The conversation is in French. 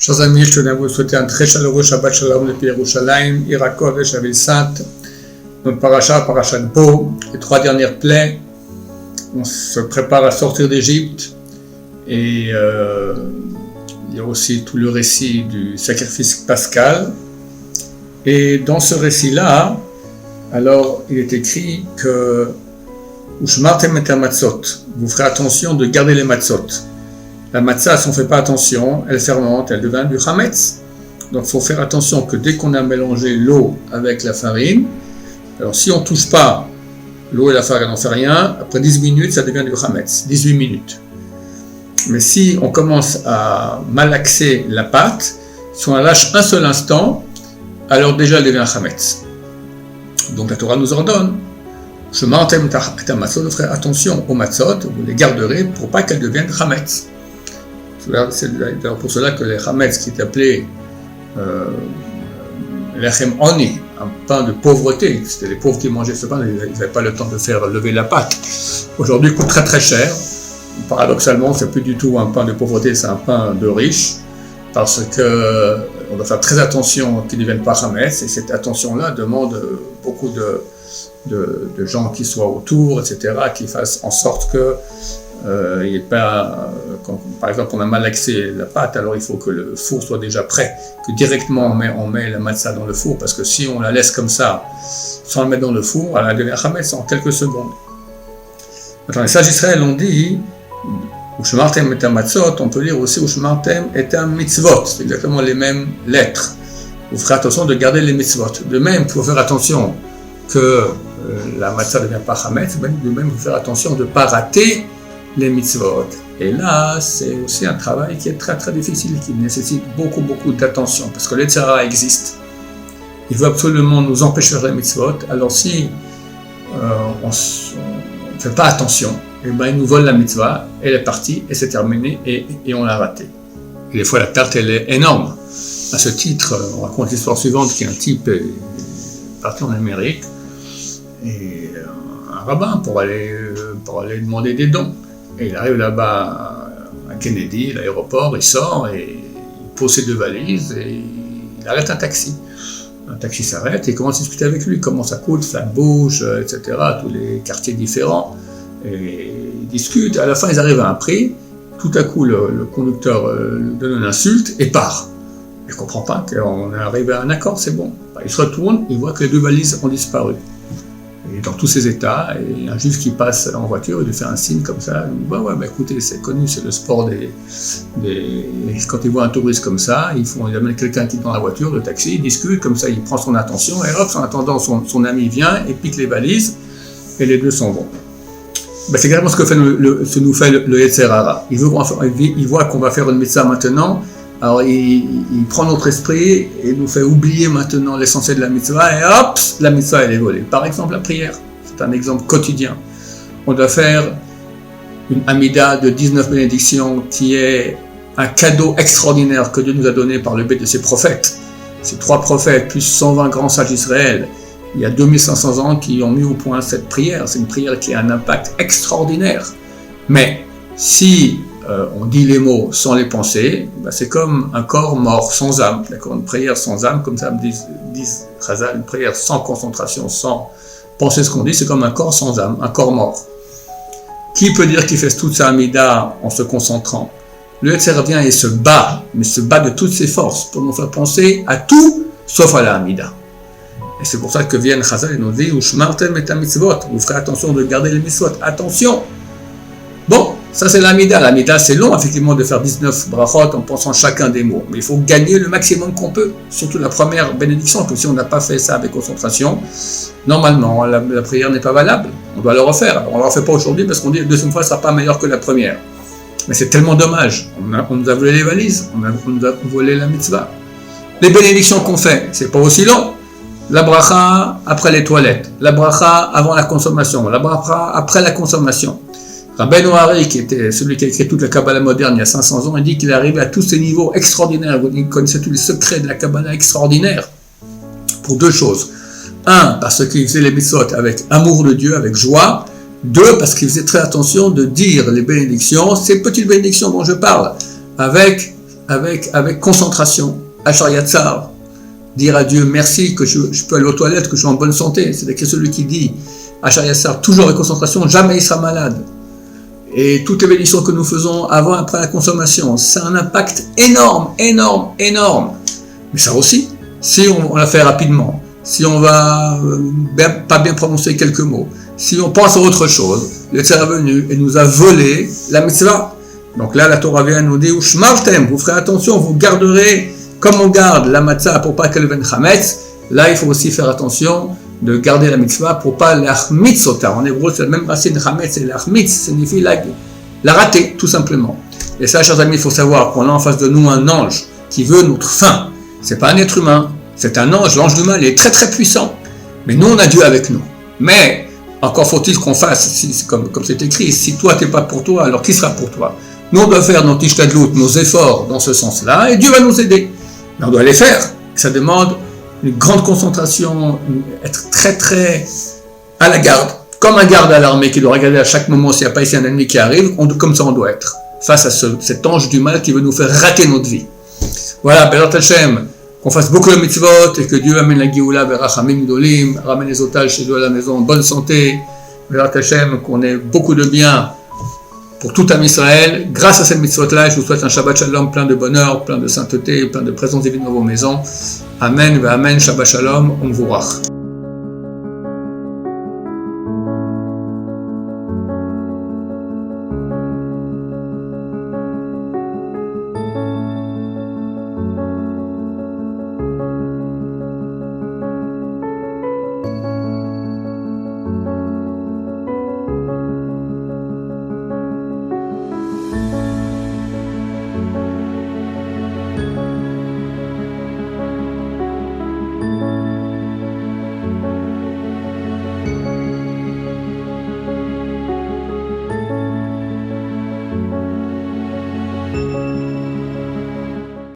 Chers amis, je tenais à vous souhaiter un très chaleureux Shabbat Shalom depuis Yerushalayim, Irakodesh, la ville sainte, notre parasha de Bo, les 3 dernières plaies. On se prépare à sortir d'Égypte et il y a aussi tout le récit du sacrifice pascal. Et dans ce récit-là, alors il est écrit que Ushmartem et matzot, vous ferez attention de garder les matzot. La matzah, si on ne fait pas attention, elle fermente, elle devient du chametz. Donc il faut faire attention que dès qu'on a mélangé l'eau avec la farine, alors si on ne touche pas l'eau et la farine, on ne fait rien, après 10 minutes, ça devient du chametz, 18 minutes. Mais si on commence à malaxer la pâte, si on la lâche un seul instant, alors déjà elle devient chametz. Donc la Torah nous ordonne, je m'entends ta matzot, vous ferez attention aux matzot, vous les garderez pour pas qu'elles deviennent chametz. C'est d'ailleurs pour cela que les chametz, qui est appelé lechem oni, un pain de pauvreté, c'était les pauvres qui mangeaient ce pain, ils n'avaient pas le temps de faire lever la pâte. Aujourd'hui, il coûte très très cher. Paradoxalement, c'est plus du tout un pain de pauvreté, c'est un pain de riche, parce que on doit faire très attention qu'ils ne deviennent pas chametz, et cette attention-là demande beaucoup de gens qui soient autour, etc., qui fassent en sorte que il n'y ait pas, quand, par exemple, on a malaxé la pâte, alors il faut que le four soit déjà prêt, que directement on met la matzah dans le four, parce que si on la laisse comme ça, sans la mettre dans le four, elle devient chametz en quelques secondes. Maintenant, les sages d'Israël ont dit, Ushmartem et matzot, on peut dire aussi Ushmartem et mitzvot, c'est exactement les mêmes lettres. Vous ferez attention de garder les mitzvot. De même, il faut faire attention que la matzah ne devient pas chametz, de même, il faut faire attention de ne pas rater les mitzvot. Et là, c'est aussi un travail qui est très très difficile, qui nécessite beaucoup d'attention, parce que l'Yetzer Hara existe. Il veut absolument nous empêcher de faire les mitzvot. Alors si on ne fait pas attention, et ben il nous vole la mitzvah, elle est partie, et c'est terminé, et on l'a raté. Et des fois la perte elle est énorme. À ce titre, on raconte l'histoire suivante, qu'un type est parti en Amérique, et un rabbin pour aller demander des dons. Et il arrive là-bas à Kennedy, l'aéroport, il sort et il pose ses 2 valises et il arrête un taxi. Un taxi s'arrête et il commence à discuter avec lui, comment ça coûte, Flatbush, etc., tous les quartiers différents. Et ils discutent, à la fin ils arrivent à un prix, tout à coup le conducteur lui donne une insulte et part. Il ne comprend pas qu'on est arrivé à un accord, c'est bon. Il se retourne, il voit que les 2 valises ont disparu. Et dans tous ces états, et un juif qui passe en voiture, il lui fait un signe comme ça, il dit ouais, écoutez, c'est connu, c'est le sport quand il voit un touriste comme ça, il amène quelqu'un qui est dans la voiture, le taxi, il discute, comme ça il prend son attention, et hop, en attendant, son ami vient et pique les valises, et les 2 s'en vont. C'est exactement ce que nous fait le Yetzer Hara. Il voit qu'on va faire une mitzvah maintenant, alors il prend notre esprit et nous fait oublier maintenant l'essentiel de la mitzvah, et hop, la mitzvah elle est volée. Par exemple la prière, c'est un exemple quotidien. On doit faire une Amida de 19 bénédictions qui est un cadeau extraordinaire que Dieu nous a donné par le biais de ses prophètes. Ces 3 prophètes plus 120 grands sages d'Israël, il y a 2500 ans qui ont mis au point cette prière. C'est une prière qui a un impact extraordinaire. Mais si on dit les mots sans les penser, c'est comme un corps mort, sans âme. D'accord, une prière sans âme, comme ça me disent Chazal, une prière sans concentration, sans penser ce qu'on dit, c'est comme un corps sans âme, un corps mort. Qui peut dire qu'il fait toute sa Amida en se concentrant? Le Yetzer Hara vient et se bat, mais se bat de toutes ses forces pour nous faire penser à tout, sauf à la Amida. Et c'est pour ça que viennent Chazal et nous dit Ushmartem et mitzvot, vous ferez attention de garder les mitzvot. Attention! Bon, ça c'est l'Amida. L'Amida c'est long effectivement de faire 19 brachot en pensant chacun des mots. Mais il faut gagner le maximum qu'on peut. Surtout la première bénédiction, que si on n'a pas fait ça avec concentration, normalement la prière n'est pas valable. On doit le refaire. Alors, on ne le refait pas aujourd'hui parce qu'on dit que la deuxième fois ne sera pas meilleure que la première. Mais c'est tellement dommage. On nous a volé les valises, on nous a volé la mitzvah. Les bénédictions qu'on fait, c'est pas aussi long. La bracha après les toilettes, la bracha avant la consommation, la bracha après la consommation. Rabbeinu Hari, qui était celui qui a écrit toute la Kabbalah moderne il y a 500 ans, il dit qu'il est arrivé à tous ces niveaux extraordinaires, il connaissait tous les secrets de la Kabbalah extraordinaire, pour 2 choses. 1, parce qu'il faisait les mitzvot avec amour de Dieu, avec joie. 2, parce qu'il faisait très attention de dire les bénédictions, ces petites bénédictions dont je parle, avec avec concentration. Achar Yatzar, dire à Dieu merci que je peux aller aux toilettes, que je suis en bonne santé. C'est écrit celui qui dit Achar Yatzar, toujours avec concentration, jamais il sera malade. Et toutes les bénédictions que nous faisons avant et après la consommation, ça a un impact énorme. Mais ça aussi, si on la fait rapidement, si on va pas bien prononcer quelques mots, si on pense à autre chose, le Tzara est venu et nous a volé la mitzvah. Donc là, la Torah vient nous dire, vous ferez attention, vous garderez, comme on garde la matzah pour pas qu'elle devienne chametz, là il faut aussi faire attention de garder la mitzvah pour pas l'achmitz ota. En hébreu, c'est la même racine, chametz et l'achmitz, signifie la rater, tout simplement. Et ça, chers amis, il faut savoir qu'on a en face de nous un ange qui veut notre fin. C'est pas un être humain, c'est un ange. L'ange du mal, il est très très puissant. Mais nous, on a Dieu avec nous. Mais, encore faut-il qu'on fasse, comme c'est écrit, si toi t'es pas pour toi, alors qui sera pour toi? Nous, on doit faire notre ishtadlut, nos efforts dans ce sens-là, et Dieu va nous aider. Mais on doit les faire. Ça demande une grande concentration, être très très à la garde, comme un garde à l'armée qui doit regarder à chaque moment s'il n'y a pas ici un ennemi qui arrive, comme ça on doit être, face à cet ange du mal qui veut nous faire rater notre vie. Voilà, Bezrat Hashem, qu'on fasse beaucoup de mitzvot et que Dieu amène la Géoula vers Rachamim Gdolim, ramène les otages chez Dieu à la maison en bonne santé. Bezrat Hashem, qu'on ait beaucoup de bien pour tout Am Israël. Grâce à cette mitzvot-là, je vous souhaite un Shabbat Shalom plein de bonheur, plein de sainteté, plein de présence divine dans vos maisons. Amen, Amen, Shabbat Shalom, on vous rach.